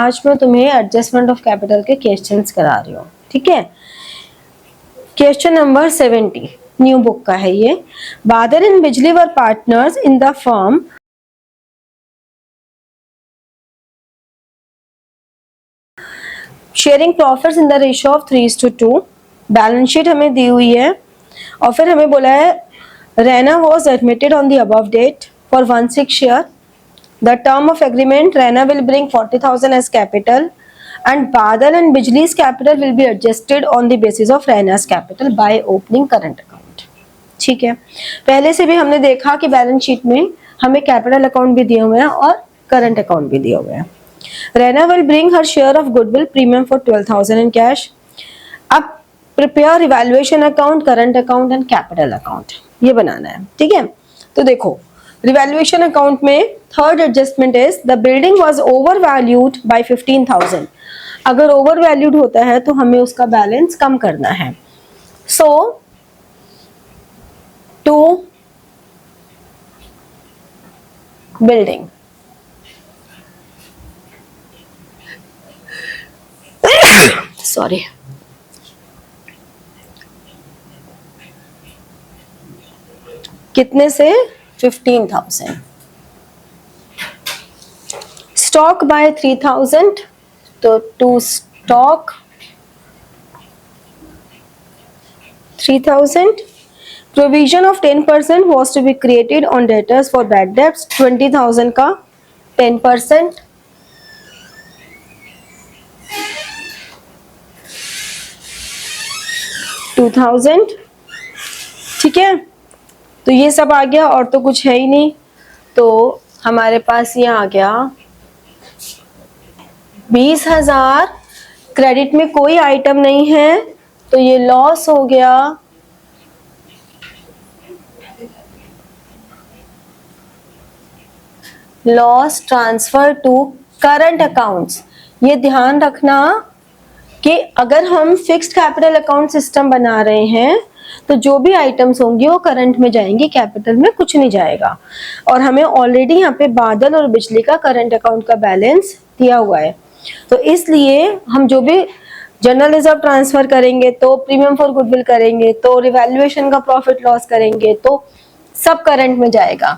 आज मैं तुम्हें एडजस्टमेंट ऑफ कैपिटल के क्वेश्चंस करा रही हूँ, ठीक है। क्वेश्चन नंबर 70 न्यू बुक का है ये। Badal and Bijli were partners in the firm sharing profits in the ratio of 3:2। Balance sheet हमें दी हुई है और फिर हमें बोला है Raina was admitted on the above date for 1/6 share. The term of agreement Raina will bring 40,000 as capital and Badal and Bijli's capital will be adjusted on the basis of Raina's capital by opening current account। ठीक है, पहले से भी हमने देखा कि balance sheet में हमें कैपिटल अकाउंट भी दिए हुए हैं और करंट अकाउंट भी दिए हुए हैं। Raina will bring her share of goodwill premium for 12,000 in cash। अब prepare revaluation account, current account and capital account, ये बनाना है, ठीक है। तो देखो रिवैल्यूएशन अकाउंट में third adjustment is the building was over valued bye 15,000। अगर ओवर वैल्यूड होता है तो हमें उसका बैलेंस कम करना है। सो टू बिल्डिंग सॉरी कितने से 15,000। स्टॉक बाय 3,000 तो to stock 3,000। Provision of 10% was to be created on debtors for bad debts. 20,000 का 10%। $2,000, ठीक है। तो ये सब आ गया और तो कुछ है ही नहीं, तो हमारे पास ये आ गया 20,000। क्रेडिट में कोई आइटम नहीं है तो ये लॉस हो गया। Loss transfer to current accounts. ये ध्यान रखना कि अगर हम फिक्स्ड कैपिटल अकाउंट सिस्टम बना रहे हैं तो जो भी आइटम्स होंगी वो करंट में जाएंगी, कैपिटल में कुछ नहीं जाएगा। और हमें ऑलरेडी यहाँ पे बादल और बिजली का करंट अकाउंट का बैलेंस दिया हुआ है, तो इसलिए हम जो भी जनरल रिजर्व ट्रांसफर करेंगे तो प्रीमियम फॉर गुडविल करेंगे तो रिवैल्यूएशन का प्रॉफिट लॉस करेंगे तो सब करंट में जाएगा।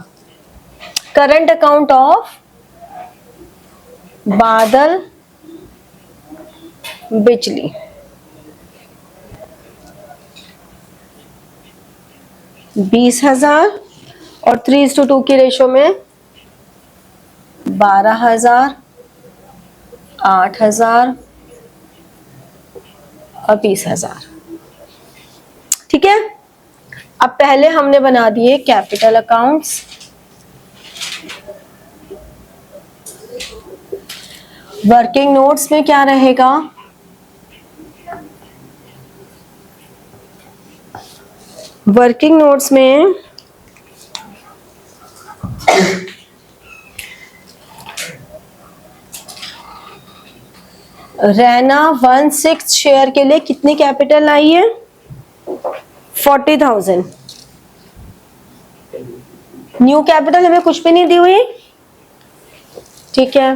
करंट अकाउंट ऑफ बादल बिजली, $20,000 और 3:2 की रेशो में 12,000, 8,000 और 20,000, ठीक है। अब पहले हमने बना दिए कैपिटल अकाउंट्स। वर्किंग नोट्स में क्या रहेगा? वर्किंग नोट्स में रैना 1/6 शेयर के लिए कितनी कैपिटल आई है? 40,000। न्यू कैपिटल हमें कुछ भी नहीं दी हुई, ठीक है।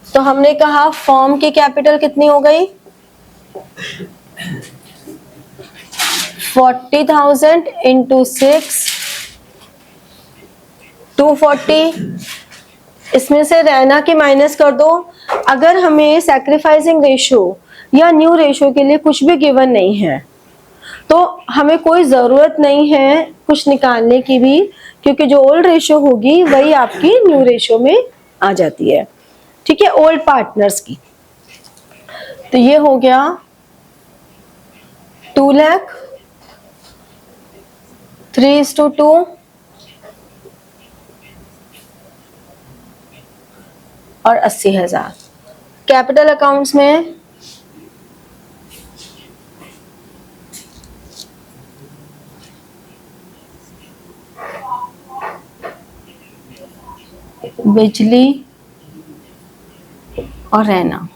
तो हमने कहा फर्म की कैपिटल कितनी हो गई? 40,000 इंटू 6 240। इसमें से रैना की माइनस कर दो। अगर हमें सैक्रिफाइसिंग रेशियो या न्यू रेशियो के लिए कुछ भी गिवन नहीं है तो हमें कोई जरूरत नहीं है कुछ निकालने की भी, क्योंकि जो ओल्ड रेशियो होगी वही आपकी न्यू रेशियो में आ जाती है, ठीक है, ओल्ड पार्टनर्स की। तो ये हो गया 2 लाख 3:2 और 80,000। कैपिटल अकाउंट्स में बिजली और रैना,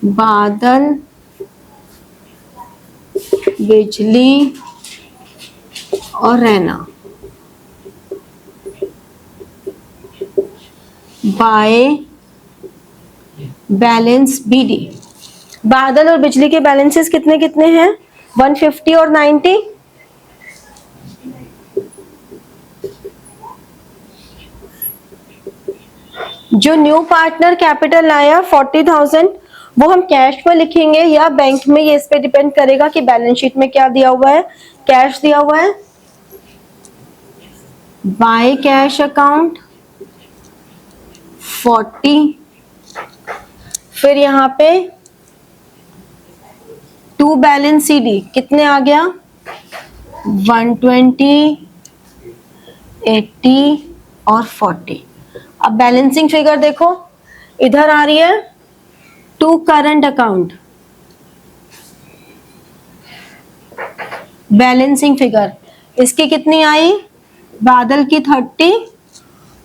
बादल बिजली और रैना बाय बैलेंस BD। बादल और बिजली के बैलेंसेस कितने कितने हैं? 150 और 90। जो न्यू पार्टनर कैपिटल लाया 40,000, वो हम कैश में लिखेंगे या बैंक में, ये इस पे डिपेंड करेगा कि बैलेंस शीट में क्या दिया हुआ है। कैश दिया हुआ है, बाय कैश अकाउंट 40। फिर यहाँ पे टू बैलेंस CD कितने आ गया? 120, 80 और 40। अब बैलेंसिंग फिगर देखो, इधर आ रही है to current account. Balancing figure इसकी कितनी आई? बादल की 30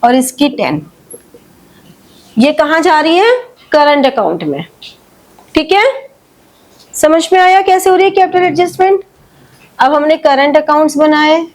और इसकी 10। ये कहाँ जा रही है? करंट अकाउंट में। ठीक है, समझ में आया कैसे हो रही है कैपिटल एडजस्टमेंट? अब हमने करंट अकाउंट्स बनाए,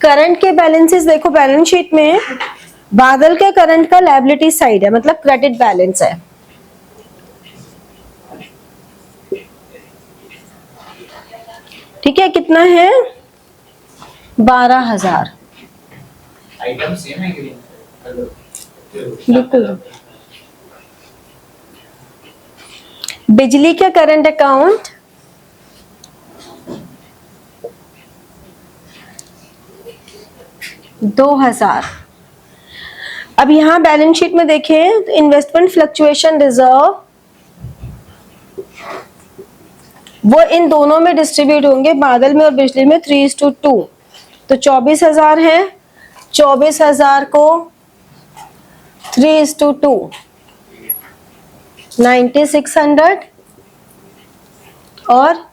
करंट के बैलेंसेस देखो बैलेंस शीट में। बादल के करंट का लायबिलिटी साइड है, मतलब क्रेडिट बैलेंस है। ठीक है, कितना है? 12,000। आइटम सेम है कि बिल्कुल। बिजली का करंट अकाउंट 2,000। अब यहां बैलेंस शीट में देखें तो इन्वेस्टमेंट फ्लक्चुएशन रिजर्व वो इन दोनों में डिस्ट्रीब्यूट होंगे, बादल में और बिजली में 3:2। तो 24,000 है, 24,000 को 3:2 9,600 और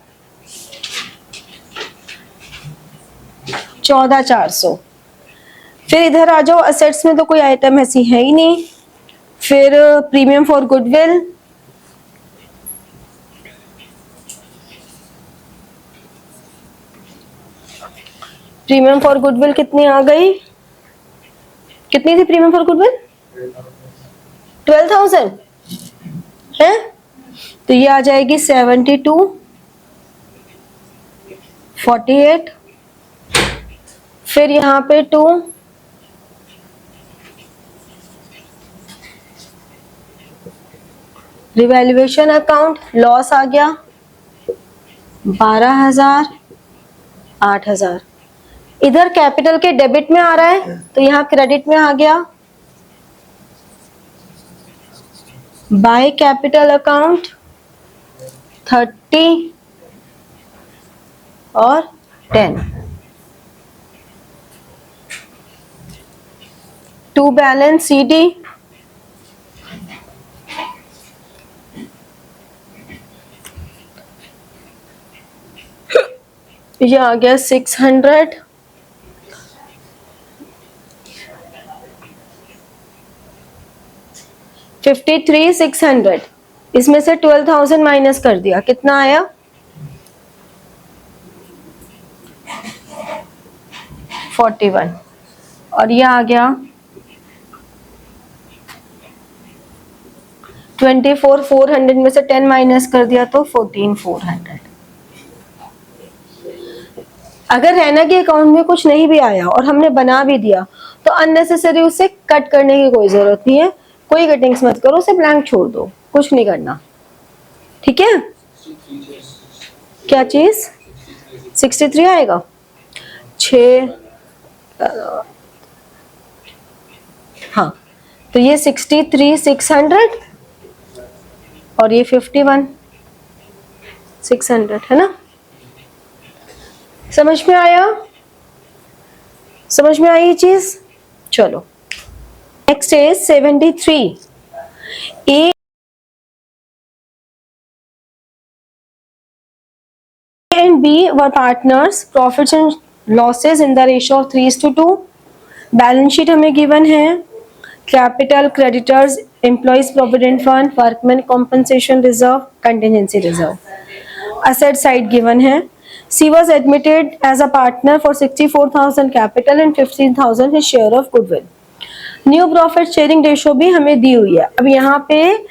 14,400। फिर इधर आ जाओ, असेट्स में तो कोई आइटम ऐसी है ही नहीं। फिर premium for goodwill, premium for goodwill कितनी आ गई? कितनी थी प्रीमियम फॉर गुडविल? 12,000 है, तो ये आ जाएगी 72, 48। फिर यहाँ पे 2, रिवैल्यूएशन अकाउंट लॉस आ गया 12,000, 8,000। इधर कैपिटल के डेबिट में आ रहा है तो यहाँ क्रेडिट में आ गया। बाय कैपिटल अकाउंट 30 और 10। टू बैलेंस CD ये आ गया 600। $53,600। इसमें से 12,000 माइनस कर दिया, कितना आया? 41। और ये आ गया 24,400 में से 10 माइनस कर दिया तो 14,400। अगर रैना के अकाउंट में कुछ नहीं भी आया और हमने बना भी दिया तो अननेसेसरी उसे कट करने की कोई जरूरत नहीं है। कोई कटिंग्स मत करो, उसे ब्लैंक छोड़ दो, कुछ नहीं करना। ठीक है, क्या चीज? 63 आएगा। 6 हाँ तो ये 63,600 और ये 51,600 है ना। समझ में आया? समझ में आई ये चीज? चलो next is 73। A and B were partners. Profits and losses in the ratio of 3:2. Balance sheet हमें गिवन है। Capital, creditors, employees provident fund, workman compensation reserve, contingency reserve. Asset side given है। C was admitted as a partner for 64,000 capital and 15,000 his share of goodwill. New profit sharing ratio भी हमें दी हुई है। अब यहाँ पे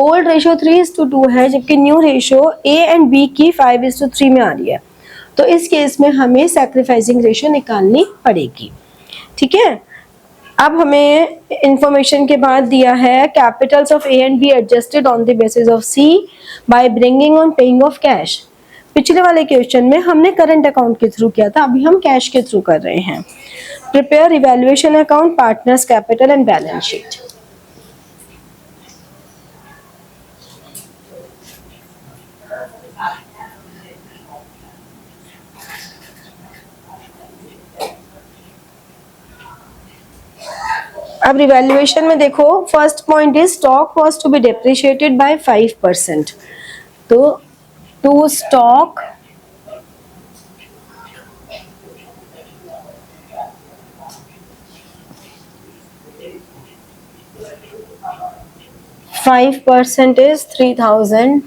ओल्ड रेशियो 3:2 है, जबकि new ratio A and B की 5:3 में आ रही है। तो इस केस में हमें सैक्रिफाइसिंग रेशियो निकालनी पड़ेगी। ठीक है। अब हमें इंफॉर्मेशन के बाद दिया है capitals of A and B adjusted on the basis of C by bringing on paying off cash. पिछले वाले क्वेश्चन में हमने करंट अकाउंट के थ्रू किया था, अभी हम कैश के थ्रू कर रहे हैं। Prepare evaluation account, partners capital and balance sheet. अब रिवैल्यूएशन में देखो, first point is stock was to be depreciated by 5%। तो to stock %5 is 3,000.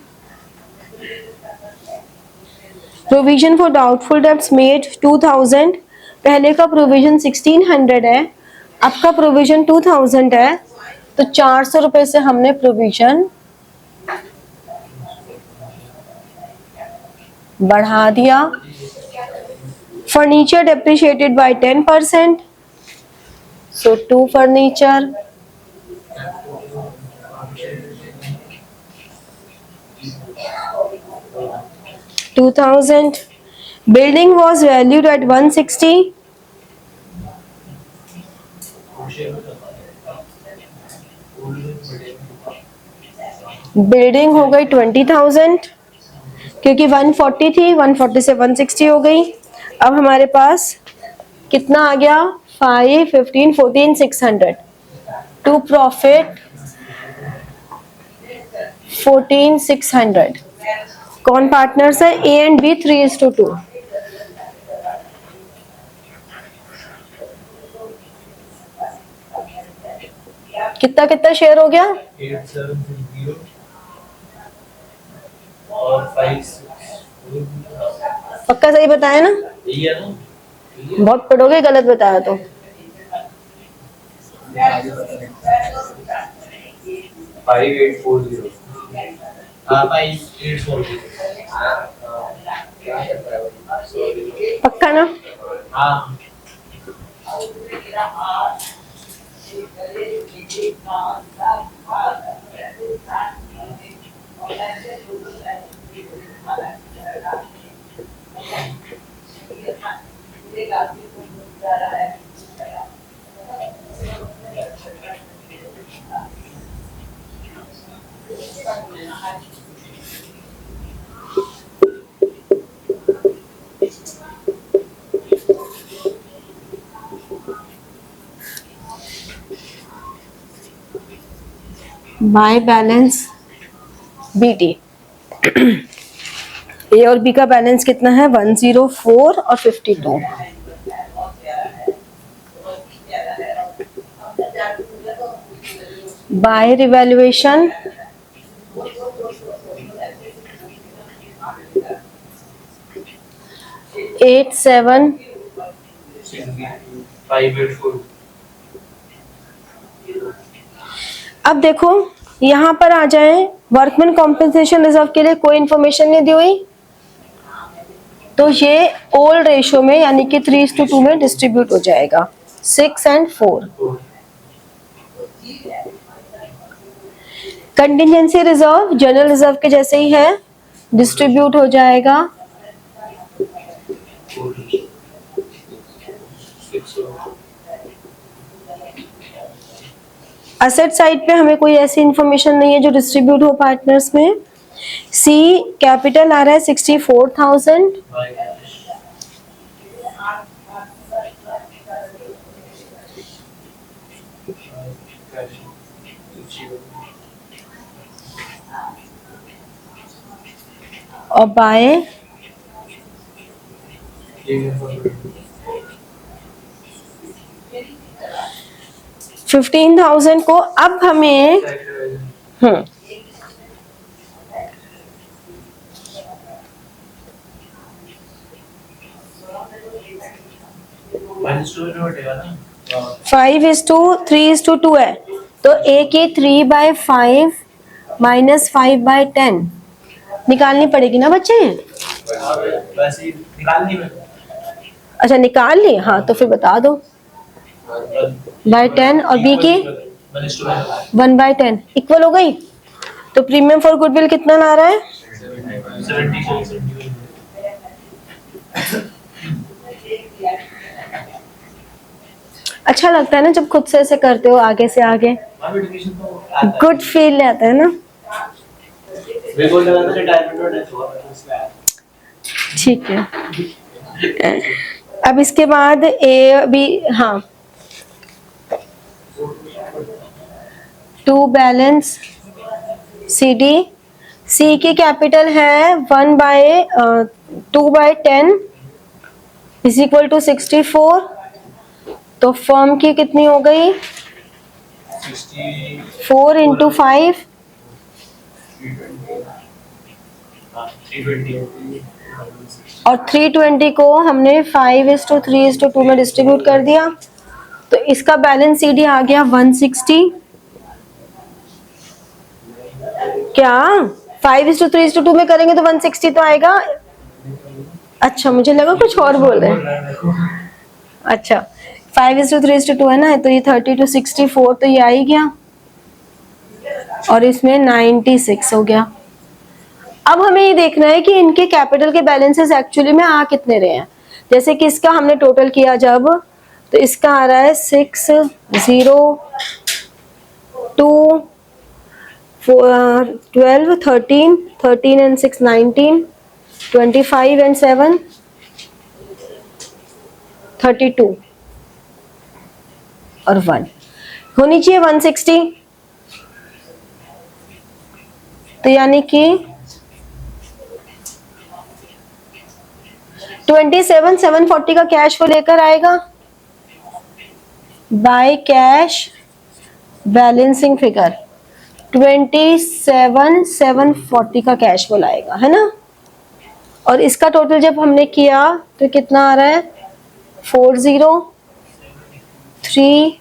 Provision for doubtful debts made 2,000। पहले का प्रोविजन 1,600 है, अब का प्रोविजन 2,000 है, तो 400 रुपए से हमने प्रोविजन बढ़ा दिया। Furniture depreciated by 10%, so 2 furniture. $2,000. Building was valued at 160. Building हो गई 20,000, क्योंकि 140 थी, 140 से 160 हो गई। अब हमारे पास कितना आ गया? 5, 15, 14, 600। To profit 14,600। कौन पार्टनर्स है? A and B 3:2। कितना कितना शेयर हो गया? 8,760 और 5,600। पक्का सही बताया ना? यही है ना? बहुत पढ़ोगे गलत बताया तो। 5,840। हाँ 5,840। पक्का ना? हाँ। By balance BT. ए और बी का बैलेंस कितना है? 104 और 52। By revaluation 87। 5,840। अब देखो यहाँ पर आ जाए, वर्कमैन कॉम्पेंसेशन रिजर्व के लिए कोई इंफॉर्मेशन नहीं दी हुई, तो ये ओल्ड रेशियो में यानी कि 3:2 में डिस्ट्रीब्यूट हो जाएगा, 6 and 4। Contingency reserve general reserve के जैसे ही है, डिस्ट्रीब्यूट हो जाएगा 6 असेट साइड पे हमें कोई ऐसी इंफॉर्मेशन नहीं है जो डिस्ट्रीब्यूट हो पार्टनर्स में। सी कैपिटल आ रहा है 64,000, बाय कैश और बाय 15,000 को अब हमें माइनस 2 में हटेगा ना 5:3:2 है, तो ए की 3/5 माइनस 5/10 निकालनी पड़ेगी ना बच्चे। वैसे ही निकालनी है अच्छा निकाल ली, हाँ तो फिर बता दो। बाय 10 और बी की माइनस 2 में 1/10 इक्वल हो गई। तो प्रीमियम फॉर गुडविल कितना ला रहा है? 70 अच्छा लगता है ना जब खुद से ऐसे करते हो आगे से आगे, मल्टीप्लिकेशन तो आता है गुड फील आता है ना। मेरे को लगा था रिटायरमेंट हो डेथ हुआ ठीक है, अब इसके बाद ए बी, हाँ टू बैलेंस सी डी। सी की कैपिटल है 1/2/10 इज इक्वल टू 64। तो फर्म की कितनी हो गई? 4 इंटू 5 320 और 320 को हमने 5:3:2 में डिस्ट्रीब्यूट कर दिया। तो इसका बैलेंस सीडी आ गया 160। क्या 5:3:2 में करेंगे तो 160 तो आएगा? अच्छा मुझे लगा कुछ और बोल रहे हैं। अच्छा 5:3:2 है ना, तो ये 30:64 तो ये आ ही गया और इसमें 96 हो गया। अब हमें ये देखना है कि इनके कैपिटल के बैलेंसेस एक्चुअली में आ कितने रहे हैं। जैसे कि इसका हमने टोटल किया जब, तो इसका आ रहा है 6 0 2 4 12 13 13 and 6 19 25 and 7 32 और 1 होनी चाहिए 160। तो यानी कि 27,740 का कैश वो लेकर आएगा बाय कैश बैलेंसिंग फिगर। 27,740 का कैश वो लाएगा, है ना। और इसका टोटल जब हमने किया तो कितना आ रहा है? 40 3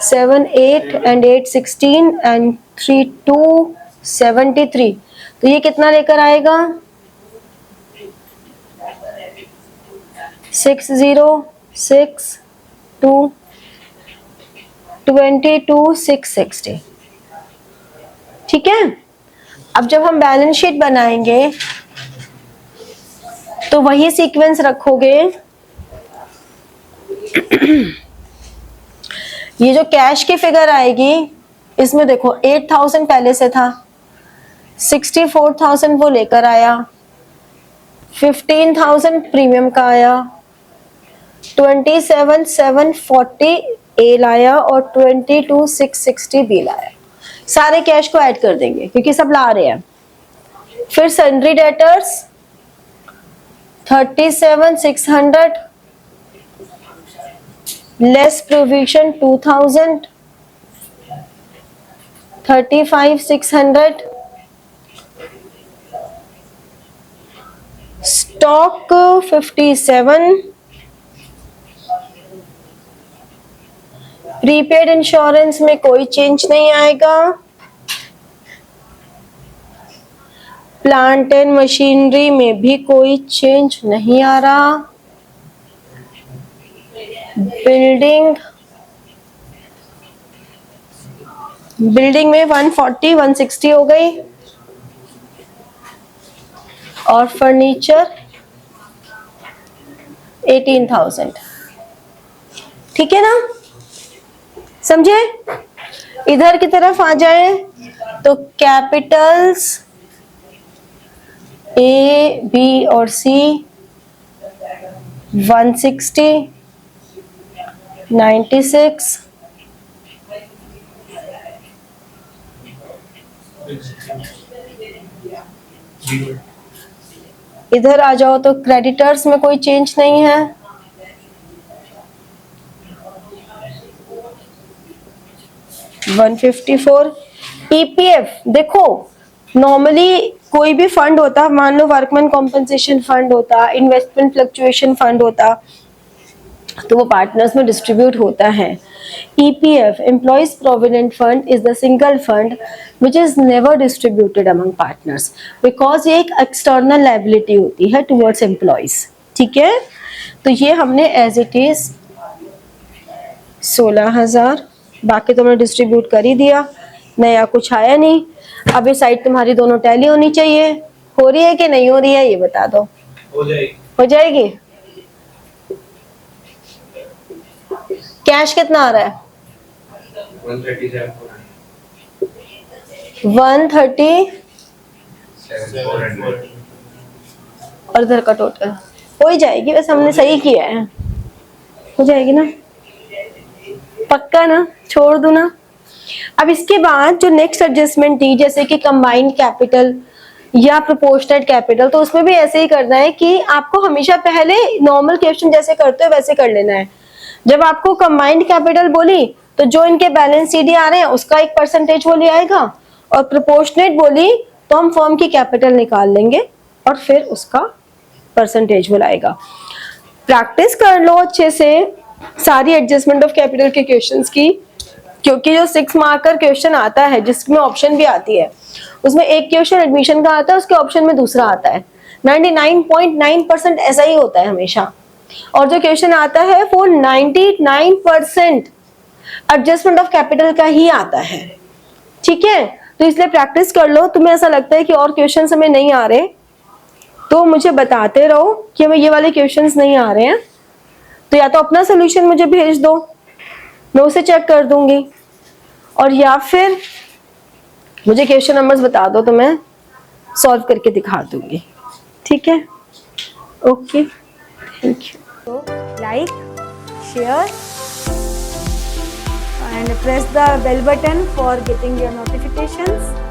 7 8 and 8 16 and 3 2 73। तो ये कितना लेकर आएगा? 6 0 6 2 22 660। ठीक है। अब जब हम बैलेंस शीट बनाएंगे तो वही सीक्वेंस रखोगे। ये जो कैश की फिगर आएगी इसमें देखो 8,000 पहले से था, 64,000 वो लेकर आया, 15,000 प्रीमियम का आया, 27,740 ए लाया और 22,660 बी लाया। सारे कैश को ऐड कर देंगे क्योंकि सब ला रहे हैं। फिर sundry debtors 37,600 less provision 2,000 35,600 stock 57 prepaid insurance में कोई चेंज नहीं आएगा। प्लांट एंड मशीनरी में भी कोई चेंज नहीं आ रहा। बिल्डिंग में 140 160 हो गई और फर्नीचर 18,000। ठीक है ना, समझे? इधर की तरफ आ जाए तो कैपिटल्स ए, बी और सी 160, 96, इधर आ जाओ तो क्रेडिटर्स में कोई चेंज नहीं है, 154। ईपीएफ देखो, नॉर्मली कोई भी फंड होता, मान लो वर्कमैन कॉम्पनसेशन फंड होता, इन्वेस्टमेंट फ्लक्चुएशन फंड होता, तो वो पार्टनर्स में डिस्ट्रीब्यूट होता है। EPF employees provident fund is the single fund which is never distributed among partners, because ये एक एक्सटर्नल लायबिलिटी होती है टुवर्ड्स एम्प्लॉइज। ठीक है, तो ये हमने एज इट इज 16,000, बाकी तो हमने डिस्ट्रीब्यूट कर ही दिया, नया कुछ आया नहीं। अब ये साइड तुम्हारी दोनों टैली होनी चाहिए, हो रही है कि नहीं हो रही है ये बता दो। हो जाएगी। हो जाएगी। कैश कितना आ रहा है? 137 130 और इधर का टोटल हो ही जाएगी। वैसे हमने सही किया है, हो जाएगी ना, पक्का ना, छोड़ दो ना। अब इसके बाद जो नेक्स्ट एडजस्टमेंट थी, जैसे कि कंबाइंड कैपिटल या प्रोपोर्शनेट कैपिटल, तो उसमें भी ऐसे ही करना है कि आपको हमेशा पहले नॉर्मल क्वेश्चन जैसे करते हो वैसे कर लेना है। जब आपको कंबाइंड कैपिटल बोली तो जो इनके बैलेंस सीडी आ रहे हैं उसका एक परसेंटेज वो ले आएगा, और प्रोपोर्शनेट बोली तो हम फर्म की कैपिटल निकाल लेंगे और फिर उसका परसेंटेज वो लाएगा। प्रैक्टिस कर लो अच्छे से सारी एडजस्टमेंट ऑफ कैपिटल के क्वेश्चंस की, क्योंकि जो 6 मार्कर क्वेश्चन आता है जिसमें ऑप्शन भी आती है, उसमें एक क्वेश्चन एडमिशन का आता है, उसके ऑप्शन में दूसरा आता है। 99.9% ऐसा ही होता है हमेशा, और जो क्वेश्चन आता है वो 99% एडजस्टमेंट ऑफ कैपिटल का ही आता है। ठीक है, तो इसलिए प्रैक्टिस कर लो। तुम्हें ऐसा लगता है कि और क्वेश्चन हमें नहीं आ रहे तो मुझे बताते रहो कि हमें ये वाले क्वेश्चंस नहीं आ रहे हैं, तो या तो अपना सोल्यूशन मुझे भेज दो, मैं उसे चेक कर दूंगी, और या फिर मुझे क्वेश्चन नंबर्स बता दो तो मैं सॉल्व करके दिखा दूंगी। ठीक है, ओके, थैंक यू। तो like, share and press the bell button for getting your notifications.